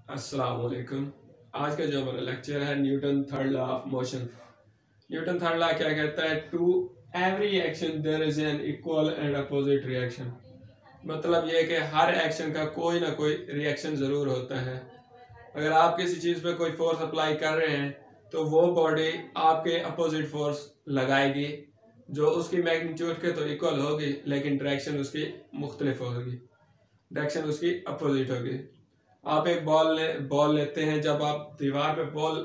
अस्सलाम वालेकुम। आज का जो हमारा लेक्चर है Newton third law of motion. Newton third law क्या कहता है? To every action there is an equal and opposite reaction. मतलब ये कि हर एक्शन का कोई ना कोई रिएक्शन ज़रूर होता है। अगर आप किसी चीज़ पे कोई फोर्स अप्लाई कर रहे हैं तो वो बॉडी आपके अपोजिट फोर्स लगाएगी, जो उसकी मैग्नीट्यूड के तो इक्वल होगी लेकिन डायरेक्शन उसकी मुख्तलिफ होगी, डायरेक्शन उसकी अपोजिट होगी। आप एक बॉल लेते हैं, जब आप दीवार पे बॉल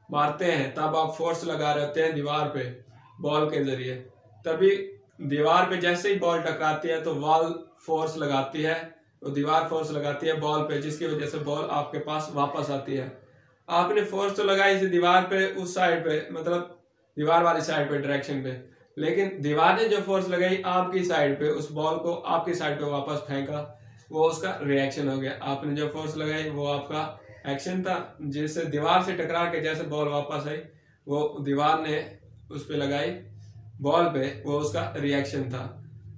मारते हैं तब आप फोर्स लगा रहे होते हैं दीवार पे बॉल के जरिए। तभी दीवार पे जैसे ही बॉल टकराती है तो वॉल फोर्स लगाती है, तो दीवार फोर्स लगाती है बॉल पे, जिसकी वजह से बॉल आपके पास वापस आती है। आपने फोर्स तो लगाई थी दीवार पे, उस साइड पे, मतलब दीवार वाली साइड पे, डायरेक्शन पे, लेकिन दीवार ने जो फोर्स लगाई आपकी साइड पे, उस बॉल को आपकी साइड पे वापस फेंका, वो उसका रिएक्शन हो गया। आपने जो फोर्स लगाई वो आपका एक्शन था, जिससे दीवार से टकरा के जैसे बॉल वापस आई, वो दीवार ने उस पे लगाई बॉल पे, वो उसका रिएक्शन था।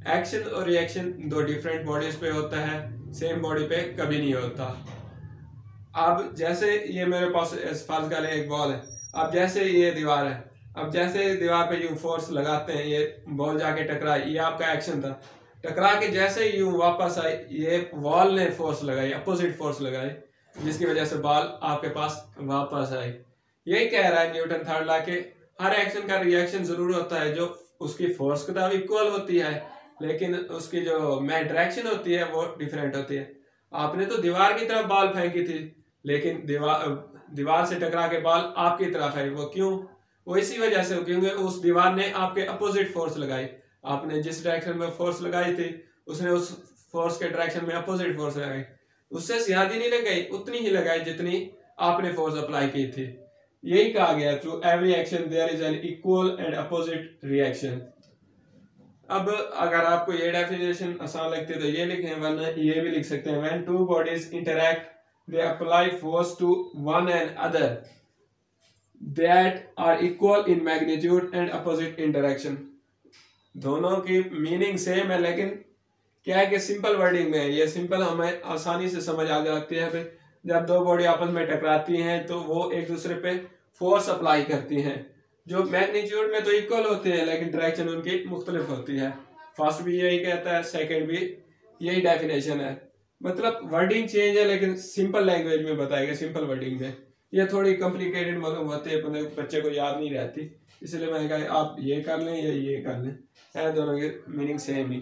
एक्शन और रिएक्शन दो डिफरेंट बॉडीज पे होता है, सेम बॉडी पे कभी नहीं होता। अब जैसे ये मेरे पास फर्ज कर एक बॉल है, अब जैसे ये दीवार है, अब जैसे दीवार पे यूं फोर्स लगाते हैं, ये बॉल जाके टकराई, ये आपका एक्शन था। टकरा के जैसे यूं वापस आई, ये वॉल ने फोर्स लगाई, अपोजिट फोर्स लगाई, जिसकी वजह से बॉल आपके पास वापस आई। यही कह रहा है न्यूटन थर्ड लॉ के हर एक्शन का रिएक्शन जरूर होता है, जो उसकी फोर्स के साथ इक्वल होती है, लेकिन उसकी जो मैं डायरेक्शन होती है वो डिफरेंट होती है। आपने तो दीवार की तरफ बॉल फेंकी थी, लेकिन दीवार से टकरा के बॉल आपकी तरफ है। वो क्यों? वो इसी वजह से, क्योंकि उस दीवार ने आपके अपोजिट फोर्स लगाई। आपने जिस डायरेक्शन में फोर्स लगाई थी, उसने उस फोर्स के डायरेक्शन में अपोजिट फोर्स लगाई। उससे ज्यादा नहीं लगाई, उतनी ही लगाई जितनी आपने फोर्स अप्लाई की थी। यही कहा गया, through every action there is an equal and opposite reaction. अब अगर आपको ये डेफिनेशन आसान लगती है तो ये लिखें, वरना ये भी लिख सकते हैं, when two bodies interact they apply force to one another that are equal in magnitude and opposite in direction। दोनों की मीनिंग सेम है, लेकिन क्या है कि सिंपल वर्डिंग में ये सिंपल हमें आसानी से समझ आ जाती है। जब दो बॉडी आपस में टकराती हैं तो वो एक दूसरे पे फोर्स अप्लाई करती हैं, जो मैग्नीट्यूड में तो इक्वल होते हैं लेकिन डायरेक्शन उनकी मुख्तलिफ होती है। फर्स्ट भी यही कहता है, सेकंड भी यही डेफिनेशन है। मतलब वर्डिंग चेंज है लेकिन सिंपल लैंग्वेज में बताएगा, सिंपल वर्डिंग में। ये थोड़ी कॉम्प्लिकेटेड मालूम होती है, बच्चे को याद नहीं रहती, इसलिए मैंने कहा आप ये कर लें या ये कर लें, है दोनों की मीनिंग सेम ही।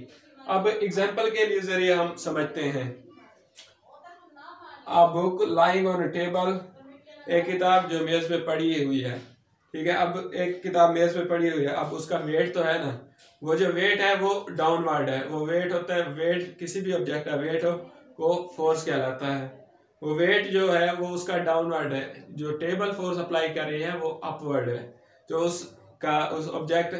अब एग्जाम्पल के लिए जरिए हम समझते हैं। आ बुक लाइंग ऑन टेबल, एक किताब जो मेज पे पड़ी हुई है, ठीक है। अब एक किताब मेज पे पड़ी हुई है, अब उसका वेट तो है ना, वो जो वेट है वो डाउनवर्ड है। वो वेट होता है, वेट किसी भी ऑब्जेक्ट का वेट हो वो फोर्स कहलाता है। वो वेट जो है वो उसका डाउनवर्ड है, जो टेबल फोर्स अप्लाई कर रही है वो अपवर्ड है। जो उस ऑब्जेक्ट,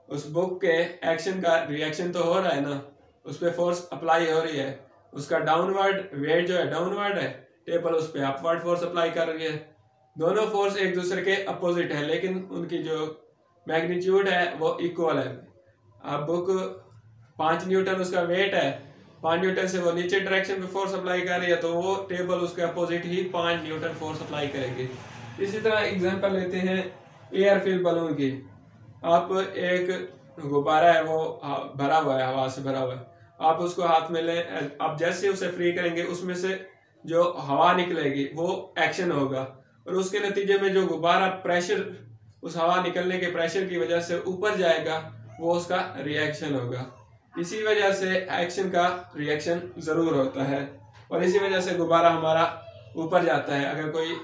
उस बुक के एक्शन का रिएक्शन तो हो रहा है ना, उस पर फोर्स अप्लाई हो रही है, उसका डाउनवर्ड वेट जो है डाउनवर्ड है, टेबल उस पर अपवर्ड फोर्स अप्लाई कर रही है। दोनों फोर्स एक दूसरे के अपोजिट है, लेकिन उनकी जो मैग्नीट्यूड है वो इक्वल है। अब बुक 5 न्यूटन उसका वेट है, 5 न्यूटन से वो नीचे डायरेक्शन पे फोर्स अप्लाई कर रही है, तो वो टेबल उसके अपोजिट ही 5 न्यूटन फोर्स अप्लाई करेगी। इसी तरह एग्जांपल लेते हैं एयर फिल बलून की। आप एक गुब्बारा है, वो भरा हुआ है, हवा से भरा हुआ है, आप उसको हाथ में लें, आप जैसे उसे फ्री करेंगे उसमें से जो हवा निकलेगी वो एक्शन होगा, और उसके नतीजे में जो गुब्बारा प्रेशर, उस हवा निकलने के प्रेशर की वजह से ऊपर जाएगा, वो उसका रिएक्शन होगा। इसी वजह से एक्शन का रिएक्शन जरूर होता है, और इसी वजह से गुब्बारा हमारा ऊपर जाता है। अगर कोई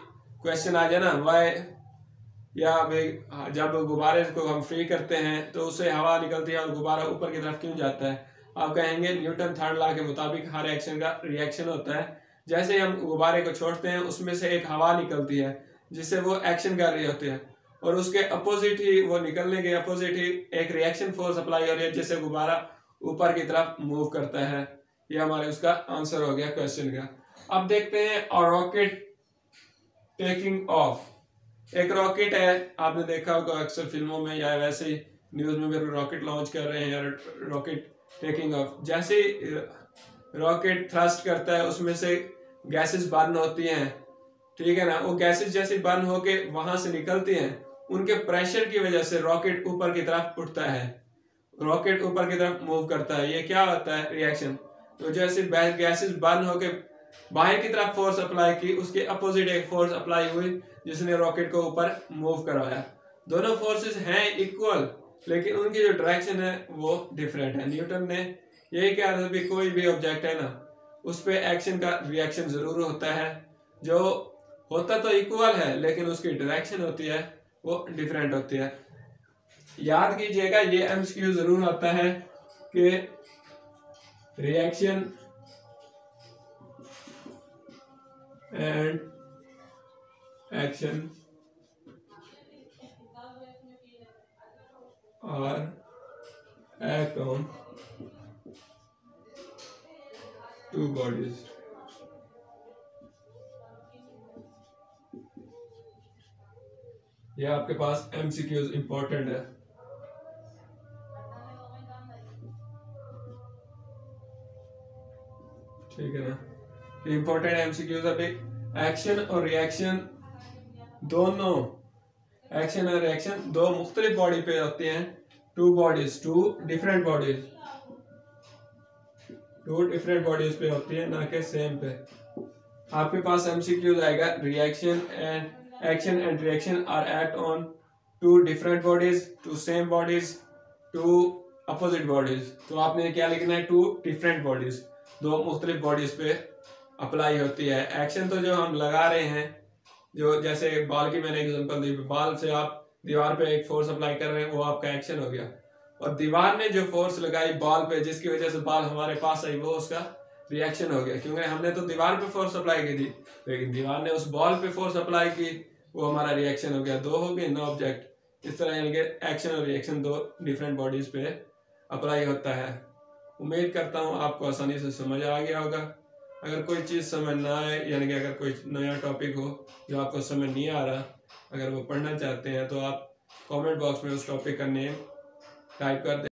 क्वेश्चन आ जाए ना, वाई, या भाई जब गुब्बारे को हम फ्री करते हैं तो उससे हवा निकलती है और गुब्बारा ऊपर की तरफ क्यों जाता है, आप कहेंगे न्यूटन थर्ड लॉ के मुताबिक हर एक्शन का रिएक्शन होता है। जैसे हम गुब्बारे को छोड़ते हैं उसमें से एक हवा निकलती है जिससे वो एक्शन कर रही होती है, और उसके अपोजिट ही, वो निकलने के अपोजिट ही एक रिएक्शन फोर्स अप्लाई हो रही है जिससे गुब्बारा ऊपर की तरफ मूव करता है। ये हमारे उसका आंसर हो गया क्वेश्चन का। अब देखते हैं और रॉकेट टेकिंग ऑफ। एक रॉकेट है, आपने देखा होगा अक्सर फिल्मों में या वैसे ही न्यूज में भी, रॉकेट लॉन्च कर रहे हैं या रॉकेट टेकिंग ऑफ। जैसे रॉकेट थ्रस्ट करता है उसमें से गैसेस बर्न होती हैं, ठीक है ना, वो गैसेस जैसे बर्न होके वहां से निकलती हैं, उनके प्रेशर की वजह से रॉकेट ऊपर की तरफ उठता है, रॉकेट ऊपर की तरफ मूव करता है। ये क्या होता है रिएक्शन। तो जैसे गैसेस बर्न होके बाहर की तरफ फोर्स अप्लाई की, उसके अपोजिट एक फोर्स अप्लाई हुई जिसने रॉकेट को ऊपर मूव करवाया। दोनों फोर्सेस हैं इक्वल, लेकिन उनकी जो डायरेक्शन है वो डिफरेंट है। न्यूटन ने यही कहा था कि कोई भी ऑब्जेक्ट है ना, उस पर एक्शन का रिएक्शन जरूर होता है, जो होता तो इक्वल है लेकिन उसकी डायरेक्शन होती है वो डिफरेंट होती है। याद कीजिएगा, ये एमसीक्यू जरूर आता है कि reaction and action are act on two bodies. ये आपके पास एमसीक्यूज इंपॉर्टेंट है। ठीक है ना, इंपॉर्टेंट एमसीक्यूज। अभी एक्शन और रिएक्शन दोनों, एक्शन और रिएक्शन दो मुख्तलिफ बॉडी पे होते हैं, two bodies, two different bodies पे होती है, ना कि सेम पे। आपके पास एमसीक्यूज आएगा reaction and action and reaction are act on two different bodies, two same bodies, two opposite bodies. तो आपने क्या लिखना है, टू डिफरेंट बॉडीज, दो मुख्तलिफ बॉडीज पे अप्लाई होती है। एक्शन तो जो हम लगा रहे हैं, जो जैसे बॉल की मैंने एग्जांपल दी, बॉल से आप दीवार पे एक फोर्स अप्लाई कर रहे हैं, वो आपका एक्शन हो गया। और दीवार ने जो फोर्स लगाई बॉल पे, जिसकी वजह से बॉल हमारे पास आई, वो उसका रिएक्शन हो गया, क्योंकि हमने तो दीवार पे फोर्स अप्लाई की थी, लेकिन दीवार ने उस बॉल पे फोर्स अप्लाई की, वो हमारा रिएक्शन हो गया। दो हो गए, नो ऑब्जेक्ट। इस तरह यानी कि एक्शन और रिएक्शन दो डिफरेंट बॉडीज पे अप्लाई होता है। उम्मीद करता हूँ आपको आसानी से समझ आ गया होगा। अगर कोई चीज़ समझ ना आए, यानी कि अगर कोई नया टॉपिक हो जो आपको समझ नहीं आ रहा, अगर वो पढ़ना चाहते हैं, तो आप कमेंट बॉक्स में उस टॉपिक का नेम टाइप कर दें।